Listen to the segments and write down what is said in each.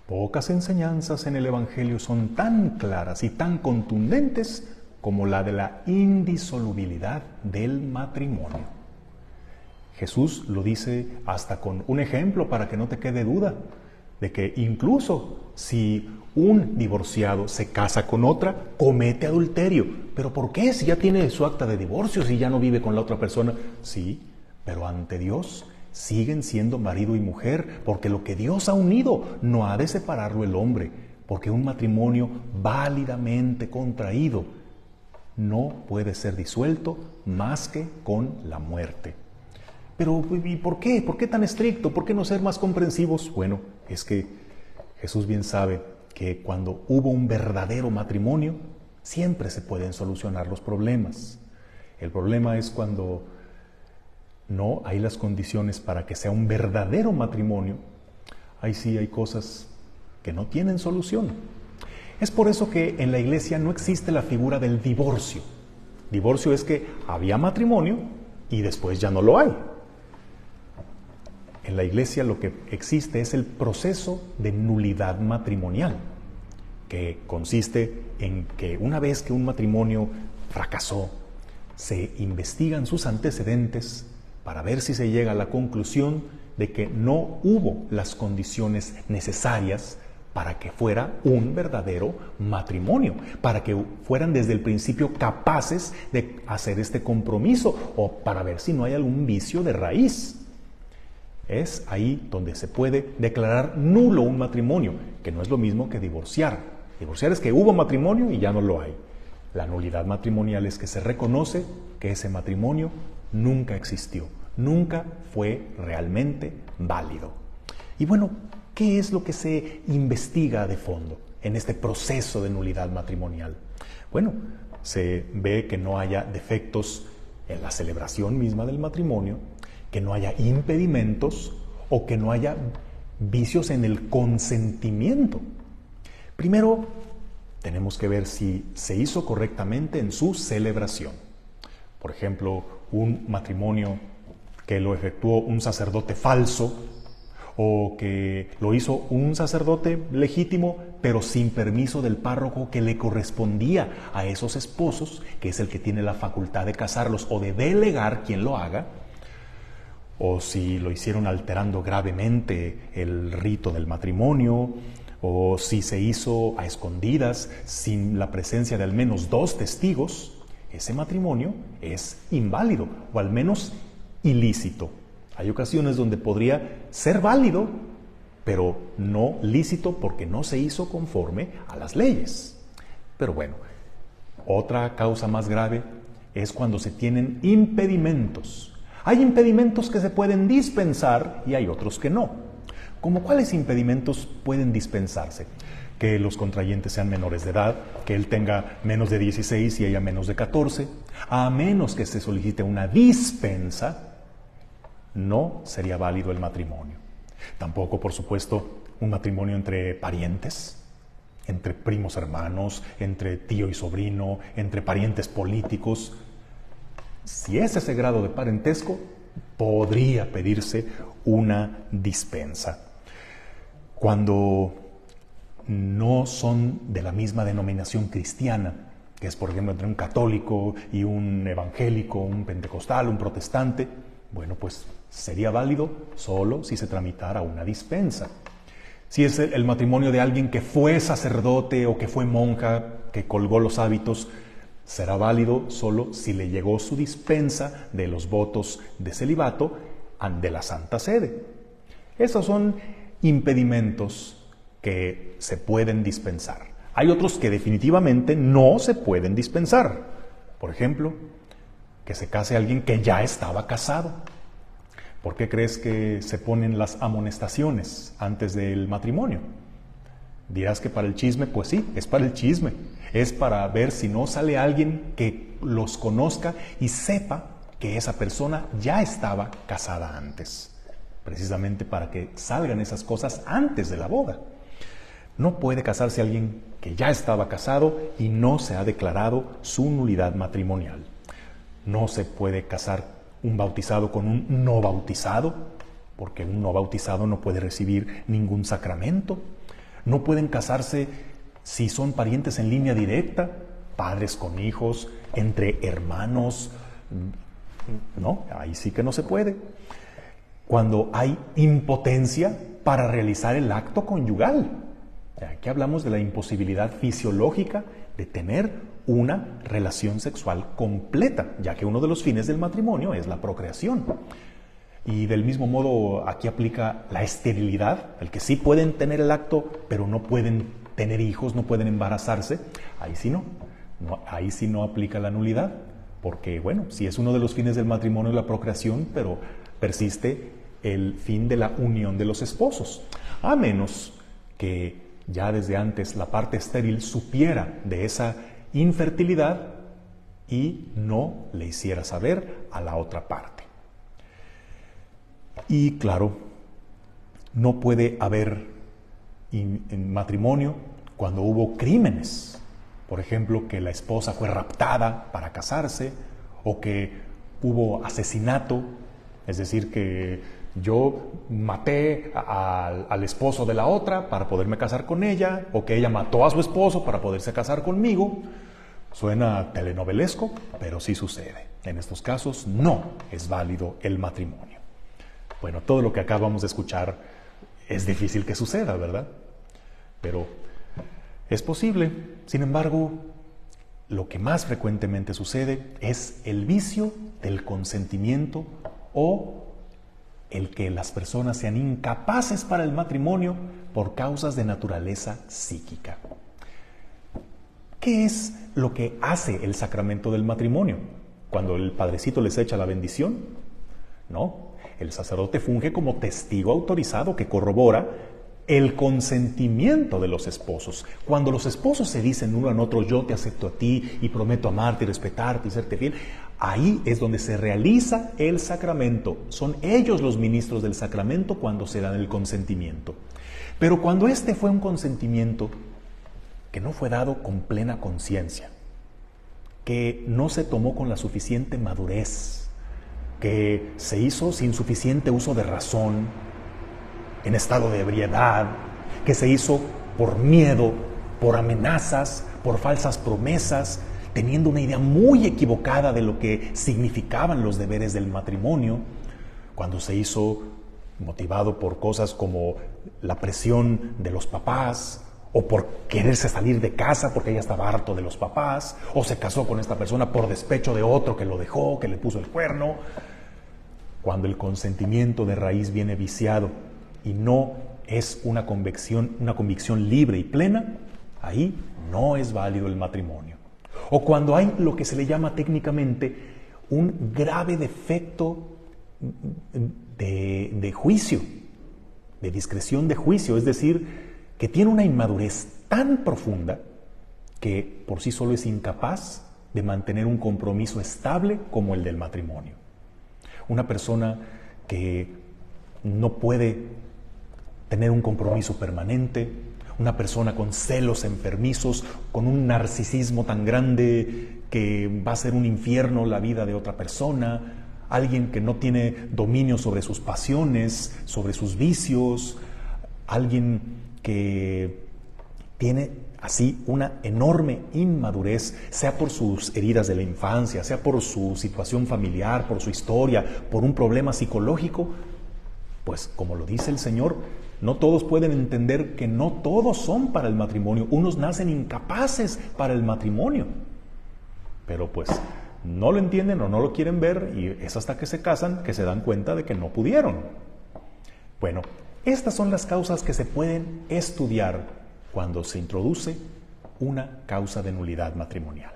Pocas enseñanzas en el Evangelio son tan claras y tan contundentes como la de la indisolubilidad del matrimonio. Jesús lo dice hasta con un ejemplo para que no te quede duda de que incluso si un divorciado se casa con otra, comete adulterio. ¿Pero por qué? Si ya tiene su acta de divorcio, si ya no vive con la otra persona. Sí, pero ante Dios siguen siendo marido y mujer, porque lo que Dios ha unido no ha de separarlo el hombre, porque un matrimonio válidamente contraído no puede ser disuelto más que con la muerte. Pero, ¿y por qué? ¿Por qué tan estricto? ¿Por qué no ser más comprensivos? Bueno, es que Jesús bien sabe que cuando hubo un verdadero matrimonio, siempre se pueden solucionar los problemas. El problema es cuando no hay las condiciones para que sea un verdadero matrimonio. Ahí sí hay cosas que no tienen solución. Es por eso que en la iglesia no existe la figura del divorcio. Divorcio es que había matrimonio y después ya no lo hay. En la iglesia lo que existe es el proceso de nulidad matrimonial, que consiste en que una vez que un matrimonio fracasó, se investigan sus antecedentes para ver si se llega a la conclusión de que no hubo las condiciones necesarias para que fuera un verdadero matrimonio, para que fueran desde el principio capaces de hacer este compromiso o para ver si no hay algún vicio de raíz. Es ahí donde se puede declarar nulo un matrimonio, que no es lo mismo que divorciar. Divorciar es que hubo matrimonio y ya no lo hay. La nulidad matrimonial es que se reconoce que ese matrimonio nunca existió, nunca fue realmente válido. Y bueno, ¿qué es lo que se investiga de fondo en este proceso de nulidad matrimonial? Bueno, se ve que no haya defectos en la celebración misma del matrimonio, que no haya impedimentos o que no haya vicios en el consentimiento. Primero, tenemos que ver si se hizo correctamente en su celebración. Por ejemplo, un matrimonio que lo efectuó un sacerdote falso o que lo hizo un sacerdote legítimo, pero sin permiso del párroco que le correspondía a esos esposos, que es el que tiene la facultad de casarlos o de delegar quien lo haga, o si lo hicieron alterando gravemente el rito del matrimonio, o si se hizo a escondidas sin la presencia de al menos 2 testigos, ese matrimonio es inválido o al menos ilícito. Hay ocasiones donde podría ser válido, pero no lícito porque no se hizo conforme a las leyes. Pero bueno, otra causa más grave es cuando se tienen impedimentos. Hay impedimentos que se pueden dispensar y hay otros que no. ¿Cómo cuáles impedimentos pueden dispensarse? Que los contrayentes sean menores de edad, que él tenga menos de 16 y ella menos de 14, a menos que se solicite una dispensa, no sería válido el matrimonio. Tampoco, por supuesto, un matrimonio entre parientes, entre primos hermanos, entre tío y sobrino, entre parientes políticos. Si es ese grado de parentesco, podría pedirse una dispensa. Cuando no son de la misma denominación cristiana, que es por ejemplo entre un católico y un evangélico, un pentecostal, un protestante, bueno, pues sería válido solo si se tramitara una dispensa. Si es el matrimonio de alguien que fue sacerdote o que fue monja, que colgó los hábitos, será válido solo si le llegó su dispensa de los votos de celibato de la Santa Sede. Esos son impedimentos que se pueden dispensar. Hay otros que definitivamente no se pueden dispensar. Por ejemplo, que se case alguien que ya estaba casado. ¿Por qué crees que se ponen las amonestaciones antes del matrimonio? Dirás que para el chisme, pues sí, es para el chisme. Es para ver si no sale alguien que los conozca y sepa que esa persona ya estaba casada antes. Precisamente para que salgan esas cosas antes de la boda. No puede casarse alguien que ya estaba casado y no se ha declarado su nulidad matrimonial. No se puede casar un bautizado con un no bautizado, porque un no bautizado no puede recibir ningún sacramento. No pueden casarse si son parientes en línea directa, padres con hijos, entre hermanos. No, ahí sí que no se puede. Cuando hay impotencia para realizar el acto conyugal. Aquí hablamos de la imposibilidad fisiológica de tener una relación sexual completa, ya que uno de los fines del matrimonio es la procreación. Y del mismo modo aquí aplica la esterilidad, el que sí pueden tener el acto, pero no pueden tener hijos, no pueden embarazarse. Ahí sí no, ahí sí no aplica la nulidad, porque bueno, sí es uno de los fines del matrimonio la procreación, pero persiste el fin de la unión de los esposos, a menos que ya desde antes la parte estéril supiera de esa infertilidad y no le hiciera saber a la otra parte. Y claro, no puede haber en matrimonio cuando hubo crímenes. Por ejemplo, que la esposa fue raptada para casarse, o que hubo asesinato, es decir, que yo maté al esposo de la otra para poderme casar con ella, o que ella mató a su esposo para poderse casar conmigo. Suena telenovelesco, pero sí sucede. En estos casos no es válido el matrimonio. Bueno, todo lo que acabamos de escuchar es difícil que suceda, ¿verdad? Pero es posible. Sin embargo, lo que más frecuentemente sucede es el vicio del consentimiento o el que las personas sean incapaces para el matrimonio por causas de naturaleza psíquica. ¿Qué es lo que hace el sacramento del matrimonio? Cuando el padrecito les echa la bendición, no, el sacerdote funge como testigo autorizado que corrobora el consentimiento de los esposos. Cuando los esposos se dicen uno al otro, yo te acepto a ti y prometo amarte y respetarte y serte fiel, ahí es donde se realiza el sacramento. Son ellos los ministros del sacramento cuando se dan el consentimiento. Pero cuando este fue un consentimiento que no fue dado con plena conciencia, que no se tomó con la suficiente madurez, que se hizo sin suficiente uso de razón, en estado de ebriedad, que se hizo por miedo, por amenazas, por falsas promesas, teniendo una idea muy equivocada de lo que significaban los deberes del matrimonio, cuando se hizo motivado por cosas como la presión de los papás, o por quererse salir de casa porque ella estaba harto de los papás, o se casó con esta persona por despecho de otro que lo dejó, que le puso el cuerno. Cuando el consentimiento de raíz viene viciado y no es una convicción libre y plena, ahí no es válido el matrimonio. O cuando hay lo que se le llama técnicamente un grave defecto de juicio, de discreción de juicio, es decir, que tiene una inmadurez tan profunda que por sí solo es incapaz de mantener un compromiso estable como el del matrimonio. Una persona que no puede tener un compromiso permanente, una persona con celos enfermizos, con un narcisismo tan grande que va a ser un infierno la vida de otra persona, alguien que no tiene dominio sobre sus pasiones, sobre sus vicios, alguien que tiene así una enorme inmadurez, sea por sus heridas de la infancia, sea por su situación familiar, por su historia, por un problema psicológico, pues como lo dice el Señor, no todos pueden entender que no todos son para el matrimonio. Unos nacen incapaces para el matrimonio, pero pues no lo entienden o no lo quieren ver y es hasta que se casan que se dan cuenta de que no pudieron. Bueno, estas son las causas que se pueden estudiar cuando se introduce una causa de nulidad matrimonial.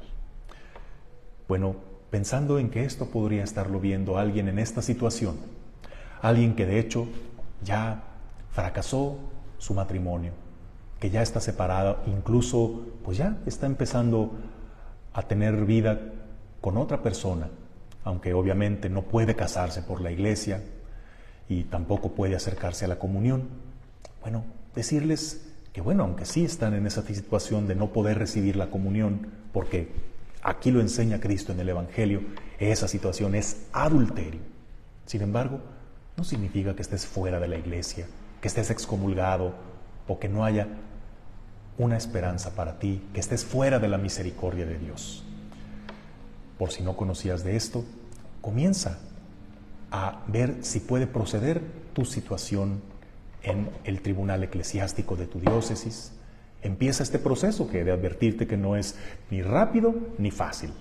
Bueno, pensando en que esto podría estarlo viendo alguien en esta situación, alguien que de hecho ya fracasó su matrimonio, que ya está separado, incluso pues ya está empezando a tener vida con otra persona, aunque obviamente no puede casarse por la iglesia y tampoco puede acercarse a la comunión. Bueno, decirles que bueno, aunque sí están en esa situación de no poder recibir la comunión, porque aquí lo enseña Cristo en el Evangelio, esa situación es adulterio. Sin embargo, no significa que estés fuera de la iglesia, que estés excomulgado o que no haya una esperanza para ti, que estés fuera de la misericordia de Dios. Por si no conocías de esto, comienza a ver si puede proceder tu situación en el tribunal eclesiástico de tu diócesis. Empieza este proceso que he de advertirte que no es ni rápido ni fácil,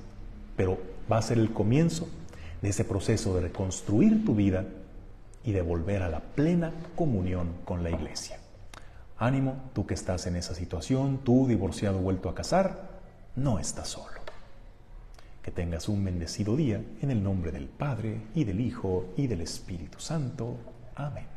pero va a ser el comienzo de ese proceso de reconstruir tu vida y de volver a la plena comunión con la Iglesia. Ánimo, tú que estás en esa situación, tú divorciado vuelto a casar, no estás solo. Que tengas un bendecido día en el nombre del Padre, y del Hijo, y del Espíritu Santo. Amén.